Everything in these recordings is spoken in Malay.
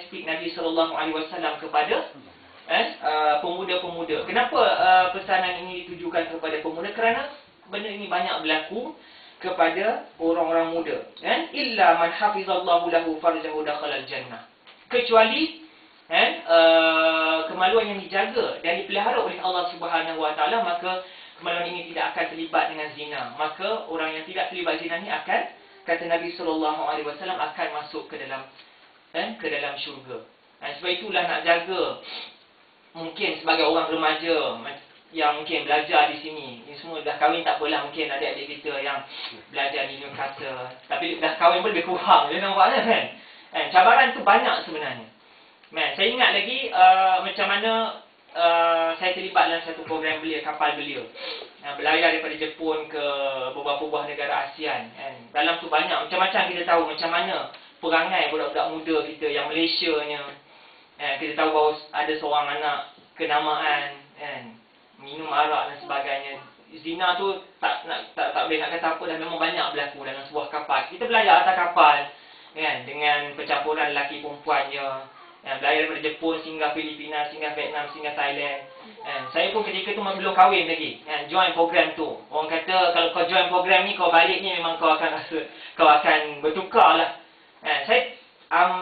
karakteristik Nabi SAW kepada pemuda-pemuda. Kenapa pesanan ini ditujukan kepada pemuda? Kerana benda ini banyak berlaku kepada orang-orang muda. Illa man hafizallahu lahu farjahu dakhalal jannah. Kecuali kemaluan yang dijaga dan dipelihara oleh Allah Subhanahu Wa Taala, maka kemaluan ini tidak akan terlibat dengan zina. Maka orang yang tidak terlibat zina ini akan, kata Nabi SAW, akan masuk ke dalam syurga. Sebab itulah nak jaga, mungkin sebagai orang remaja yang mungkin belajar di sini, ini semua dah kahwin tak apalah, mungkin adik-adik kita yang belajar di Newcastle, tapi dah kahwin pun lebih kurang, dia nampaknya kan. Cabaran tu banyak sebenarnya. Saya ingat lagi macam mana saya terlibat dalam satu program belia, kapal belia, berlayar daripada Jepun ke beberapa buah negara ASEAN. Dalam tu banyak macam-macam kita tahu macam mana perangai budak-budak muda kita yang Malaysianya. Kita tahu bahawa ada seorang anak kenamaan, minum arak dan sebagainya. Zina tu tak boleh nak kata apa dah, memang banyak berlaku dalam sebuah kapal. Kita berlayar atas kapal dengan percampuran lelaki perempuannya. Berlayar daripada Jepun, singgah Filipina, singgah Vietnam, singgah Thailand. Saya pun ketika tu masih belum kahwin lagi, join program tu. Orang kata kalau kau join program ni, kau balik ni memang kau akan rasa kau akan bertukar lah. Saya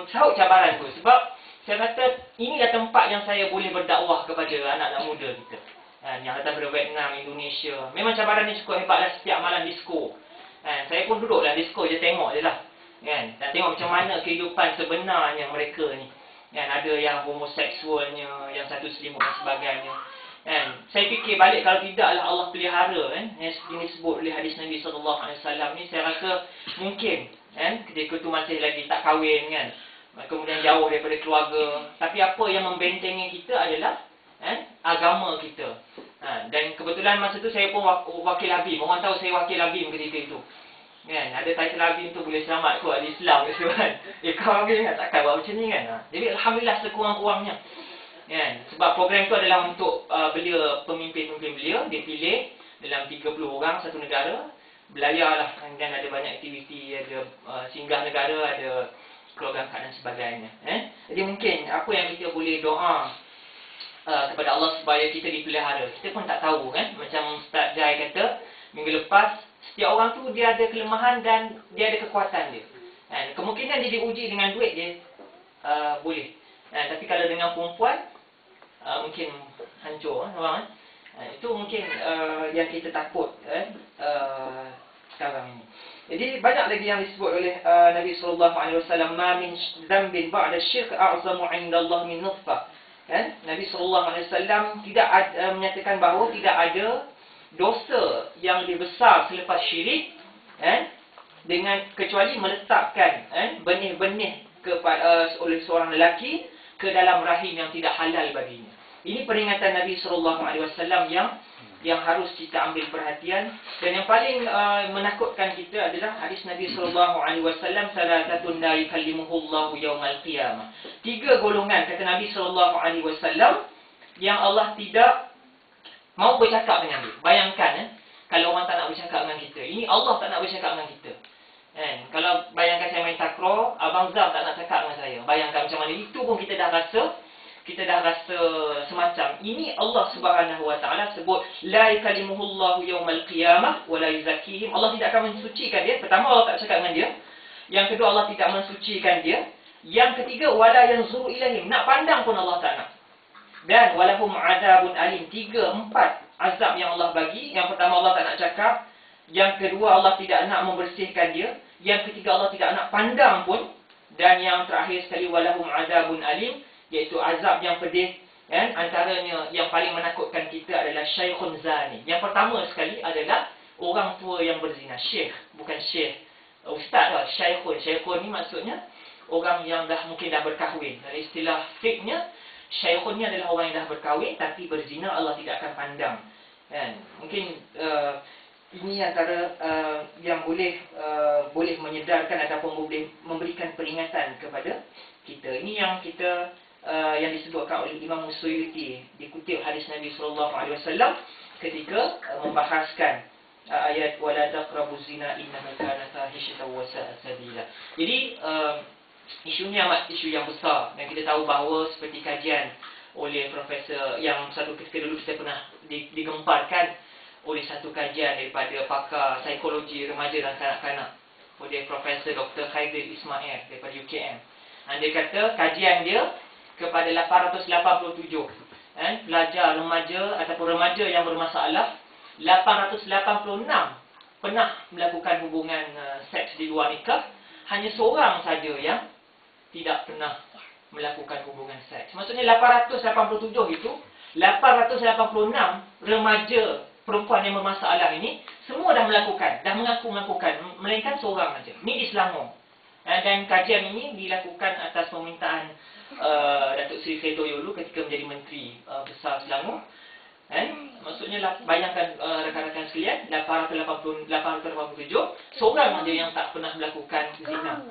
sahut cabaran tu sebab saya kata inilah tempat yang saya boleh berdakwah kepada anak-anak muda kita yang datang dari Vietnam, Indonesia. Memang cabaran ni cukup hebat lah. Setiap malam disko, saya pun duduk dalam disko je, tengok je lah, dan tengok macam mana kehidupan sebenarnya mereka ni. Ada yang homoseksualnya, yang satu selimut dan sebagainya. Saya fikir balik, kalau tidaklah Allah pelihara yang seperti ini disebut oleh hadis Nabi SAW ni, saya rasa mungkin ketika tu masih lagi tak kahwin kemudian jauh daripada keluarga, tapi apa yang membentengi kita adalah agama kita. Dan kebetulan masa tu saya pun wakil Habib. Orang tahu saya wakil Habib ketika itu. Ada title Habib tu boleh selamat kot ahli Islam gitu kan. Kau Habib takkan buat macam ni kan. Jadi alhamdulillah sekurang-kurangnya. Sebab program tu adalah untuk belia, pemimpin-pemimpin belia dipilih dalam 30 orang satu negara. Belayar lah, dan ada banyak aktiviti, ada singgah negara, ada keluarga angkat dan sebagainya. Jadi mungkin apa yang kita boleh doa kepada Allah supaya kita dipelihara. Kita pun tak tahu kan. Macam Ustaz Jai kata minggu lepas, setiap orang tu dia ada kelemahan dan dia ada kekuatan dia. Kemungkinan dia diuji dengan duit dia boleh. Tapi kalau dengan perempuan mungkin hancur orang. Itu mungkin yang kita takut sekarang ini. Jadi banyak lagi yang disebut oleh Nabi SAW. Ma min dzambin ba'da syirk a'zamu 'inda Allah min nutfah. Nabi SAW tidak menyatakan bahawa tidak ada dosa yang lebih besar selepas syirik dengan kecuali meletakkan benih-benih oleh seorang lelaki ke dalam rahim yang tidak halal baginya. Ini peringatan Nabi SAW yang harus kita ambil perhatian. Dan yang paling menakutkan kita adalah hadis Nabi SAW, salatatun la yukallimuhullahu yaumal qiyamah. 3 golongan, kata Nabi SAW, yang Allah tidak mau bercakap dengan dia. Bayangkan kalau orang tak nak bercakap dengan kita. Ini Allah tak nak bercakap dengan kita. Kalau bayangkan saya main takraw, Abang Zam tak nak cakap dengan saya. Bayangkan macam mana. Itu pun kita dah rasa semacam. Ini Allah Subhanahu Wa Taala sebut la yukallimuhullahu yaumal qiyamah wa la yuzakkihim. Allah tidak akan mensucikan dia. Pertama, Allah tak cakap dengan dia. Yang kedua, Allah tidak mensucikan dia. Yang ketiga, wala yanzuru ilaihim. Nak pandang pun Allah tak nak. Dan walahum azabun alim. 3, 4 azab yang Allah bagi. Yang pertama, Allah tak nak cakap. Yang kedua, Allah tidak nak membersihkan dia. Yang ketiga, Allah tidak nak pandang pun. Dan yang terakhir sekali, walahum azabun alim, iaitu azab yang pedih. Antaranya yang paling menakutkan kita adalah syekhun zani. Yang pertama sekali adalah orang tua yang berzina. Syekh, bukan syekh ustaz lah. Syekhun ni maksudnya orang yang mungkin dah berkahwin. Dari istilah fiqhnya, syekhun ni adalah orang yang dah berkahwin tapi berzina, Allah tidak akan pandang. Mungkin ini antara yang boleh menyedarkan ataupun boleh memberikan peringatan kepada kita. Ini yang yang disebutkan oleh Imam Suyuti, dikutip hadis Nabi SAW ketika membahaskan ayat wala taqrabuz zina innahu kana fahishatan wa sa'a sabila. Jadi isu ni amat isu yang besar, dan kita tahu bahawa seperti kajian oleh profesor yang satu ketika dulu kita pernah digemparkan oleh satu kajian daripada pakar psikologi remaja dan kanak-kanak oleh Profesor Dr. Khairil Ismail daripada UKM. Dia kata kajian dia kepada 887 pelajar remaja ataupun remaja yang bermasalah, 886 pernah melakukan hubungan seks di luar nikah, hanya seorang saja yang tidak pernah melakukan hubungan seks. Maksudnya 887 itu 886 remaja perempuan yang bermasalah ini semua dah melakukan, dah mengaku melakukan, melainkan seorang saja. Ini di Selangor. Dan kajian ini dilakukan atas permintaan Datuk Seri Fedoyolu ketika menjadi Menteri Besar Selangor. Maksudnya bayangkan rakan-rakan sekalian, 887 seorang saja yang tak pernah melakukan zina.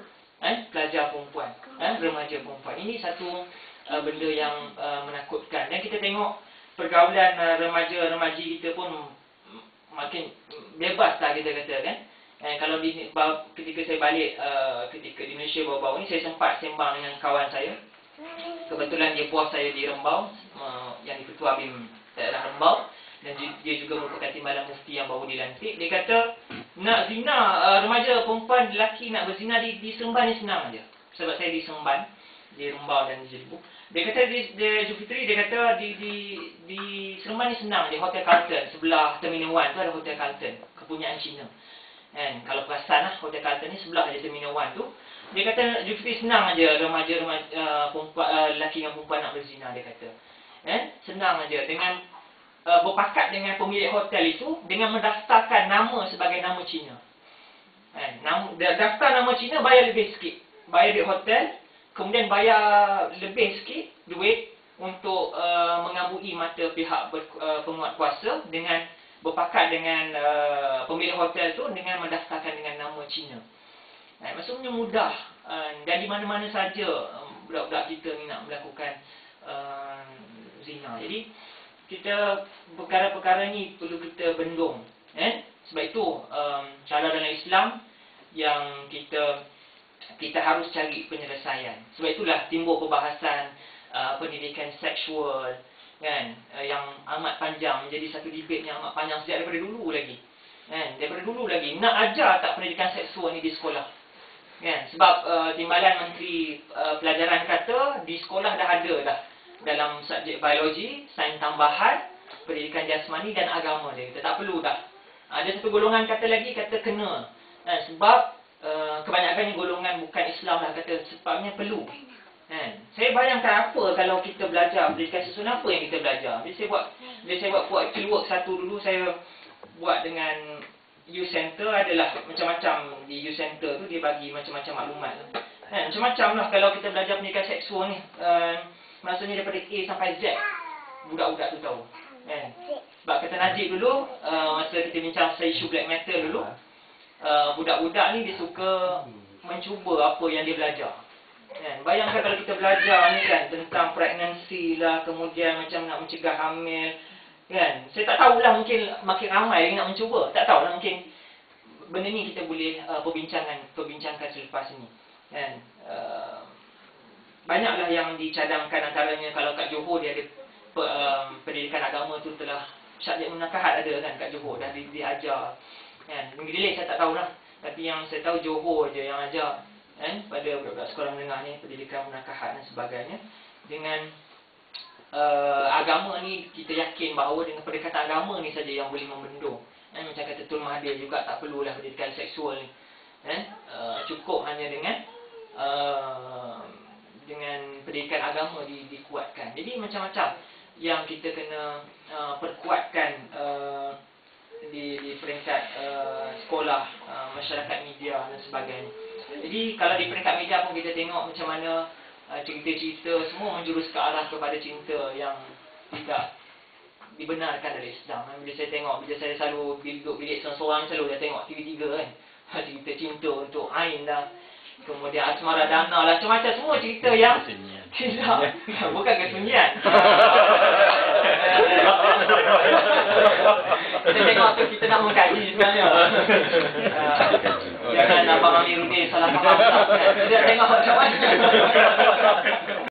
Pelajar perempuan, remaja perempuan. Ini satu benda yang menakutkan. Dan kita tengok pergaulan remaja-remaji kita pun makin bebas lah kita kata kan. Kalau ketika saya balik ketika di Malaysia baru-baru ni, saya sempat sembang dengan kawan saya. Kebetulan dia puas saya di Rembau, yang di-Ketua BIM daerah Rembau, dan dia juga merupakan timbalan mufti yang baru dilantik. Dia kata nak zina, remaja perempuan lelaki nak berzina di Seremban ni senang aja. Sebab saya di Seremban, di Rembau dan di Jelibu. Dia kata di Zulfitri, dia kata di Seremban ni senang, di Hotel Carlton sebelah Terminal 1 tu ada Hotel Carlton, kepunyaan Cina. Kalau perasan lah, Hotel Carlton ni sebelah ada Terminal 1 tu. Dia kata Zulfitri senang aja remaja perempuan, lelaki dengan perempuan nak berzina, dia kata. Senang aja dengan berpakat dengan pemilik hotel itu dengan mendaftarkan nama sebagai nama Cina. Daftar nama Cina, bayar lebih sikit, bayar duit hotel, kemudian bayar lebih sikit duit untuk mengabui mata pihak penguat kuasa dengan berpakat dengan pemilik hotel tu dengan mendaftarkan dengan nama Cina. Maksudnya mudah, dan di mana-mana saja budak-budak kita ni nak melakukan zina. Jadi kita perkara-perkara ni perlu kita bendung. Sebab itu cara dalam Islam yang kita harus cari penyelesaian. Sebab itulah timbul perbahasan pendidikan seksual kan, yang amat panjang, menjadi satu debate yang amat panjang sejak daripada dulu lagi. Daripada dulu lagi nak ajar tak pendidikan seksual ni di sekolah. Sebab timbalan Menteri Pelajaran kata di sekolah dah ada dah dalam subjek biologi, sains tambahan, pendidikan jasmani dan agama dia. Kita tak perlu dah. Ada satu golongan kata lagi, kata kena. Sebab kebanyakannya golongan bukan Islam lah kata sebabnya perlu. Saya bayangkan apa kalau kita belajar pendidikan seksual, apa yang kita belajar. Bila saya buat keyword satu dulu, saya buat dengan youth center, adalah macam-macam di youth center tu dia bagi macam-macam maklumat. Macam-macam lah kalau kita belajar pendidikan seksual ni. Maksudnya daripada A sampai Z budak-budak tu tahu. Sebab kata Najib dulu, masa kita bincang pasal isu black metal dulu, budak-budak ni dia suka mencuba apa yang dia belajar. Bayangkan kalau kita belajar ni kan tentang pregnancy lah, kemudian macam nak mencegah hamil kan. Saya tak tahulah, mungkin makin ramai lagi nak mencuba. Tak tahulah, mungkin benda ni kita boleh perbincangkan selepas ini kan. Banyaklah yang dicadangkan, antaranya kalau kat Johor dia ada pendidikan agama tu telah subjek munakahat ada kan kat Johor, dah diajar kan. Negeri lain saya tak tahulah, tapi yang saya tahu Johor je yang ajar pada budak-budak sekolah menengah ni pendidikan munakahat dan sebagainya. Dengan agama ni kita yakin bahawa dengan pendekatan agama ni saja yang boleh membendung. Macam kata Tun Mahathir juga, tak perlulah pendidikan seksual ni. Cukup hanya dengan pendidikan agama dikuatkan. Jadi macam-macam yang kita kena perkuatkan di peringkat sekolah, masyarakat media dan sebagainya. Jadi kalau di peringkat media pun kita tengok macam mana cerita-cerita semua menjurus ke arah kepada cinta yang tidak dibenarkan dari Islam. Bila saya selalu duduk bilik seorang-seorang, selalu saya tengok TV3 kan, cerita cinta untuk Ain lah, kemudian Asmara Dana lah, macam-macam semua cerita yang tidak, bukan kesunyian. Kita tengok tu kita nak mengkaji sebenarnya. Jangan Abang Amiruddin salah faham. Kita tengok macam mana.